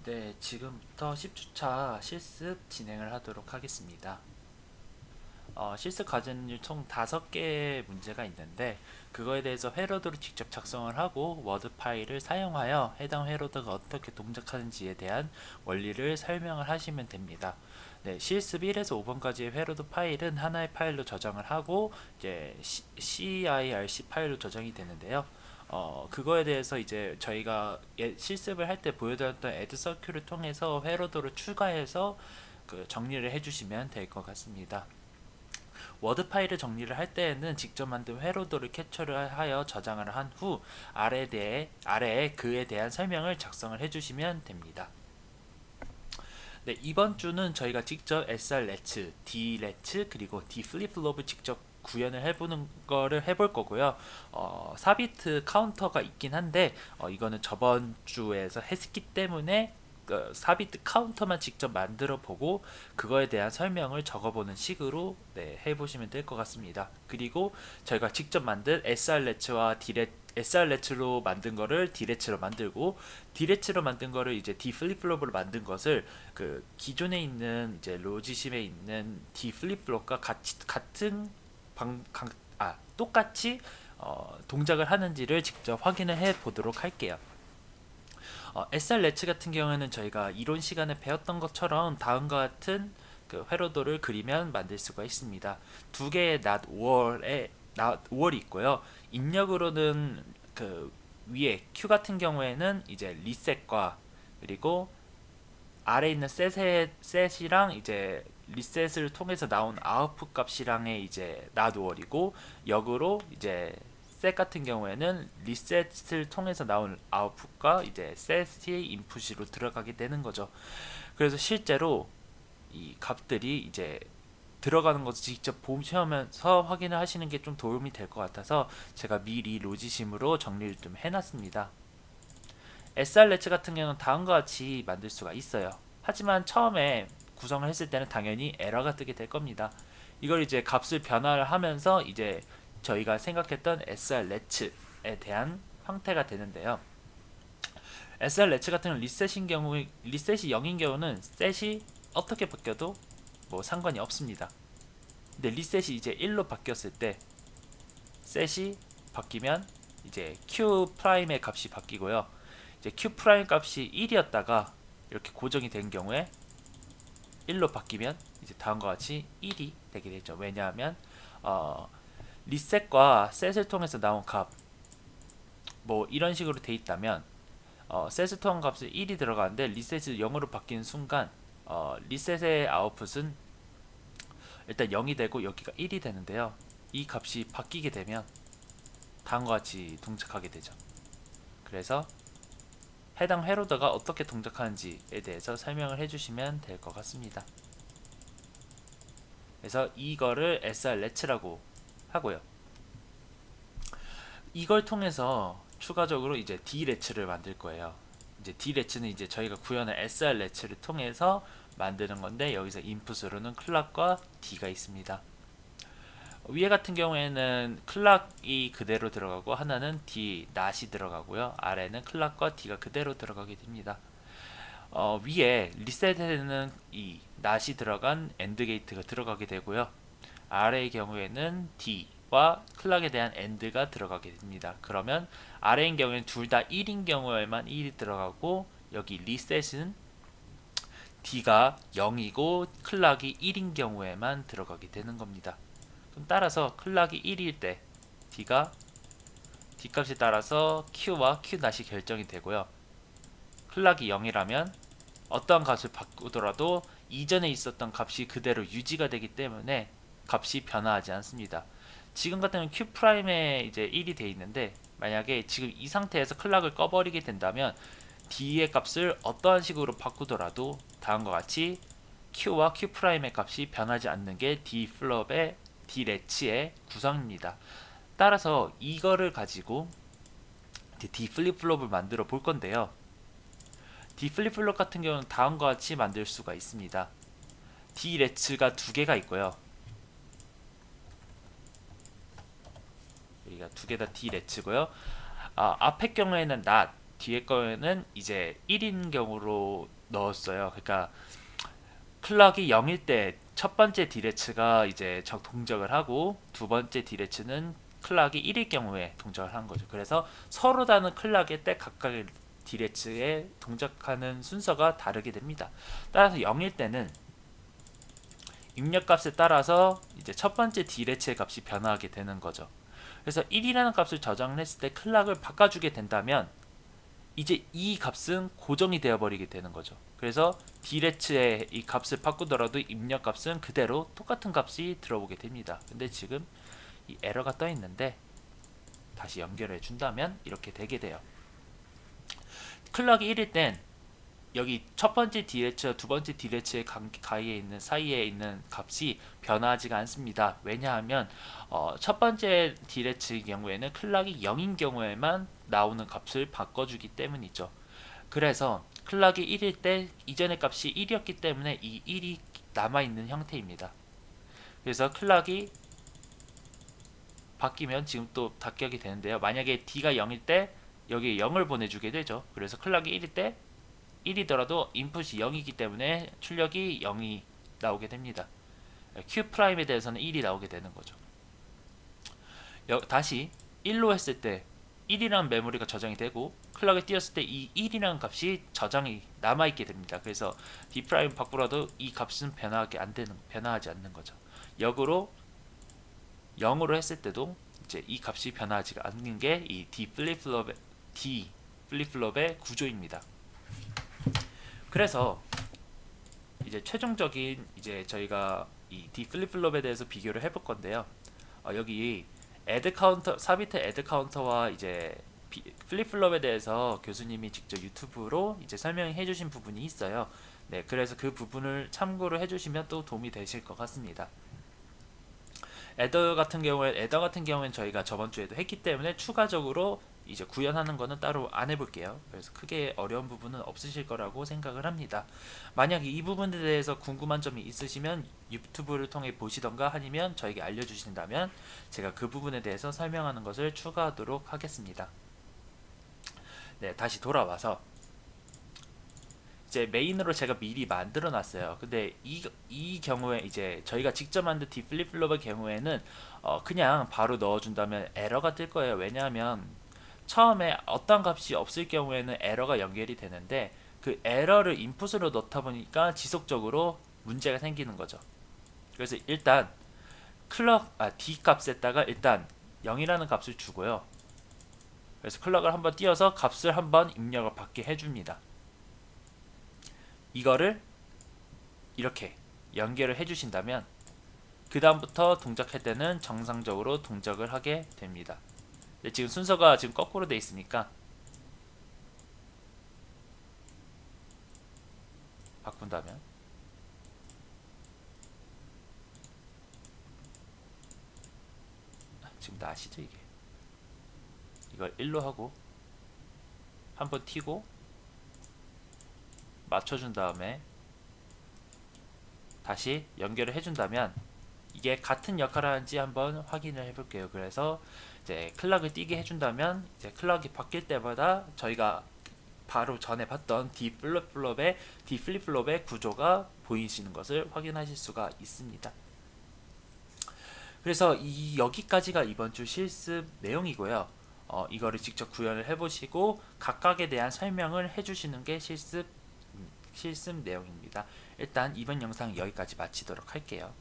네, 지금부터 10주차 실습 진행을 하도록 하겠습니다. 실습 과제는 총 5개의 문제가 있는데 그거에 대해서 회로드로 직접 작성을 하고 워드 파일을 사용하여 해당 회로드가 어떻게 동작하는지에 대한 원리를 설명을 하시면 됩니다. 네, 실습 1에서 5번까지의 회로드 파일은 하나의 파일로 저장을 하고 이제 CIRC 파일로 저장이 되는데요. 그거에 대해서 이제 저희가 실습을 할 때 보여드렸던 애드 서큐를 통해서 회로도를 추가해서 그 정리를 해주시면 될 것 같습니다. 워드 파일을 정리를 할 때에는 직접 만든 회로도를 캡처를 하여 저장을 한 후 아래에 그에 대한 설명을 작성을 해주시면 됩니다. 네, 이번 주는 저희가 직접 SR 렛츠, D 렛츠 그리고 D 플립 플롭을 직접 구현을 해보는 거를 해볼 거고요. 4비트 카운터가 있긴 한데 이거는 저번 주에서 했기 때문에 4비트 카운터만 직접 만들어 보고 그거에 대한 설명을 적어보는 식으로 네, 해보시면 될 것 같습니다. 그리고 저희가 직접 만든 SR렛츠와 SR렛츠로 만든 거를 D렛츠로 만들고 D렛츠로 만든 거를 이제 D 플립플롭으로 만든 것을 그 기존에 있는 이제 로지심에 있는 D 플립플롭과 같은 똑같이 동작을 하는지를 직접 확인을 해 보도록 할게요. SR 렛츠 같은 경우에는 저희가 이론 시간에 배웠던 것처럼 다음과 같은 그 회로도를 그리면 만들 수가 있습니다. 두 개의 not 5월이 있고요. 입력으로는 그 위에 Q 같은 경우에는 이제 리셋과 그리고 아래 있는 셋이랑 이제 리셋을 통해서 나온 아웃풋 값이랑의 이제 not 5월이고 역으로 이제 셋 같은 경우에는 리셋을 통해서 나온 아웃풋과 이제 셋이 인풋으로 들어가게 되는 거죠. 그래서 실제로 이 값들이 이제 들어가는 것을 직접 보시면서 확인을 하시는 게 좀 도움이 될 것 같아서 제가 미리 로지심으로 정리를 좀 해놨습니다. SR렛츠 같은 경우는 다음과 같이 만들 수가 있어요. 하지만 처음에 구성을 했을 때는 당연히 에러가 뜨게 될 겁니다. 이걸 이제 값을 변화를 하면서 이제 저희가 생각했던 SR렛츠에 대한 형태가 되는데요. SR렛츠 같은 경우 리셋이 0인 경우는 셋이 어떻게 바뀌어도 뭐 상관이 없습니다. 근데 리셋이 이제 1로 바뀌었을 때 셋이 바뀌면 이제 Q 프라임의 값이 바뀌고요. 이제 Q 프라임 값이 1이었다가 이렇게 고정이 된 경우에 1로 바뀌면 이제 다음과 같이 1이 되게 되죠. 왜냐하면 리셋과 셋을 통해서 나온 값, 뭐 이런 식으로 돼 있다면 셋을 통한 값이 1이 들어가는데 리셋이 0으로 바뀌는 순간 리셋의 아웃풋은 일단 0이 되고 여기가 1이 되는데요. 이 값이 바뀌게 되면 다음과 같이 동작하게 되죠. 그래서 해당 회로더가 어떻게 동작하는지에 대해서 설명을 해주시면 될 것 같습니다. 그래서 이거를 SR 렛츠라고 하고요. 이걸 통해서 추가적으로 이제 D 렛츠를 만들 거예요. 이제 D 렛츠는 이제 저희가 구현한 SR 렛츠를 통해서 만드는 건데 여기서 인풋으로는 클락과 D가 있습니다. 위에 같은 경우에는 클락이 그대로 들어가고 하나는 D 낫이 들어가고요. 아래는 클락과 D가 그대로 들어가게 됩니다. 위에 리셋에는 이 낫이 들어간 엔드 게이트가 들어가게 되고요. 아래의 경우에는 D와 클락에 대한 AND가 들어가게 됩니다. 그러면 아래인 경우에는 둘 다 1인 경우에만 1이 들어가고 여기 리셋은 D가 0이고 클락이 1인 경우에만 들어가게 되는 겁니다. 그럼 따라서 클락이 1일 때 D가 D값에 따라서 Q와 Q 낫이 결정이 되고요. 클락이 0이라면 어떠한 값을 바꾸더라도 이전에 있었던 값이 그대로 유지가 되기 때문에 값이 변화하지 않습니다. 지금 같은 경우는 Q 프라임에 이제 1이 돼 있는데 만약에 지금 이 상태에서 클락을 꺼버리게 된다면 D의 값을 어떠한 식으로 바꾸더라도 다음과 같이 Q와 Q 프라임의 값이 변하지 않는 게 D 플롭의 D 렛치의 구성입니다. 따라서 이거를 가지고 D 플립 플롭을 만들어 볼 건데요. D 플립 플롭 같은 경우는 다음과 같이 만들 수가 있습니다. D 렛츠가 두 개가 있고요. 여기가 두 개 다 D 렛츠고요. 앞의 경우에는 not 뒤에 거는 이제 1인 경우로 넣었어요. 그러니까 클럭이 0일 때 첫 번째 디레츠가 이제 동작을 하고 두 번째 디레츠는 클락이 1일 경우에 동작을 한 거죠. 그래서 서로 다른 클락의 때 각각의 디레츠에 동작하는 순서가 다르게 됩니다. 따라서 0일 때는 입력값에 따라서 이제 첫 번째 디레츠의 값이 변화하게 되는 거죠. 그래서 1이라는 값을 저장을 했을 때 클락을 바꿔주게 된다면 이제 이 값은 고정이 되어버리게 되는 거죠. 그래서 디레츠의 이 값을 바꾸더라도 입력 값은 그대로 똑같은 값이 들어오게 됩니다. 근데 지금 이 에러가 떠 있는데 다시 연결해 준다면 이렇게 되게 돼요. 클럭이 1일 땐 여기 첫 번째 디레츠와 두 번째 디레츠의 가이에 있는 사이에 있는 값이 변화하지가 않습니다. 왜냐하면 첫 번째 디레츠의 경우에는 클락이 0인 경우에만 나오는 값을 바꿔주기 때문이죠. 그래서 클락이 1일 때 이전의 값이 1이었기 때문에 이 1이 남아있는 형태입니다. 그래서 클락이 바뀌면 지금 또 답격이 되는데요. 만약에 D가 0일 때 여기에 0을 보내주게 되죠. 그래서 클락이 1일 때 1이더라도 인풋이 0이기 때문에 출력이 0이 나오게 됩니다. Q'에 대해서는 1이 나오게 되는 거죠. 다시 1로 했을 때 1이라는 메모리가 저장이 되고 클럭에 띄었을 때 이 1이라는 값이 저장이 남아있게 됩니다. 그래서 D' 바꾸라도 이 값은 변화하지 않는 거죠. 역으로 0으로 했을 때도 이제 이 값이 변화하지 않는 게 이 D 플립플롭의 구조입니다. 그래서 이제 최종적인 이제 저희가 이 D 플립플롭에 대해서 비교를 해볼 건데요. 여기 애드 카운터 4비트 애드 카운터와 이제 플립플롭에 대해서 교수님이 직접 유튜브로 이제 설명해 주신 부분이 있어요. 네, 그래서 그 부분을 참고를 해 주시면 또 도움이 되실 것 같습니다. 애더 같은 경우에는 저희가 저번 주에도 했기 때문에 추가적으로 이제 구현하는 거는 따로 안 해볼게요. 그래서 크게 어려운 부분은 없으실 거라고 생각을 합니다. 만약에 이 부분에 대해서 궁금한 점이 있으시면 유튜브를 통해 보시던가 아니면 저에게 알려주신다면 제가 그 부분에 대해서 설명하는 것을 추가하도록 하겠습니다. 네, 다시 돌아와서 이제 메인으로 제가 미리 만들어 놨어요. 근데 이 경우에 이제 저희가 직접 만든 D 플립플롭의 경우에는 그냥 바로 넣어준다면 에러가 뜰 거예요. 왜냐하면 처음에 어떤 값이 없을 경우에는 에러가 연결이 되는데 그 에러를 인풋으로 넣다 보니까 지속적으로 문제가 생기는 거죠. 그래서 일단 D 값에다가 일단 0이라는 값을 주고요. 그래서 클럭을 한번 띄워서 값을 한번 입력을 받게 해줍니다. 이거를 이렇게 연결을 해주신다면 그 다음부터 동작할 때는 정상적으로 동작을 하게 됩니다. 지금 순서가 지금 거꾸로 돼 있으니까 바꾼다면 지금 다 아시죠? 이걸 1로 하고 한번 튀고 맞춰준 다음에 다시 연결을 해준다면 이게 같은 역할을 하는지 한번 확인을 해볼게요. 그래서 이제 클락을 띄게 해준다면 이제 클락이 바뀔 때마다 저희가 바로 전에 봤던 D 플립플롭의 구조가 보이시는 것을 확인하실 수가 있습니다. 그래서 여기까지가 이번 주 실습 내용이고요. 이거를 직접 구현을 해보시고 각각에 대한 설명을 해주시는 게 실습 내용입니다. 일단 이번 영상 여기까지 마치도록 할게요.